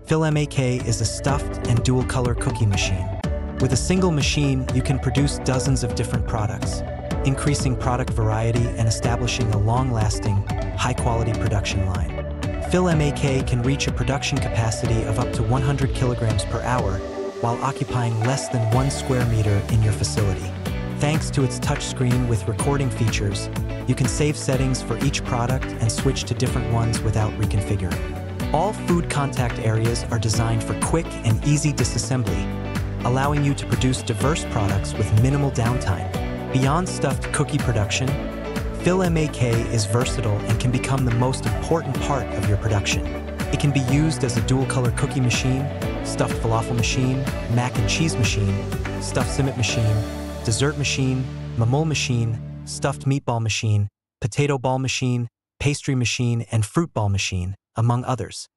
FILLMAK is a stuffed and dual-color cookie machine. With a single machine, you can produce dozens of different products, increasing product variety and establishing a long-lasting, high-quality production line. FILLMAK can reach a production capacity of up to 100 kilograms per hour while occupying less than 1 square meter in your facility. Thanks to its touchscreen with recording features, you can save settings for each product and switch to different ones without reconfiguring. All food contact areas are designed for quick and easy disassembly, allowing you to produce diverse products with minimal downtime. Beyond stuffed cookie production, FILLMAK is versatile and can become the most important part of your production. It can be used as a dual-color cookie machine, stuffed falafel machine, mac and cheese machine, stuffed simit machine, dessert machine, mamul machine, stuffed meatball machine, potato ball machine, pastry machine, and fruit ball machine, among others.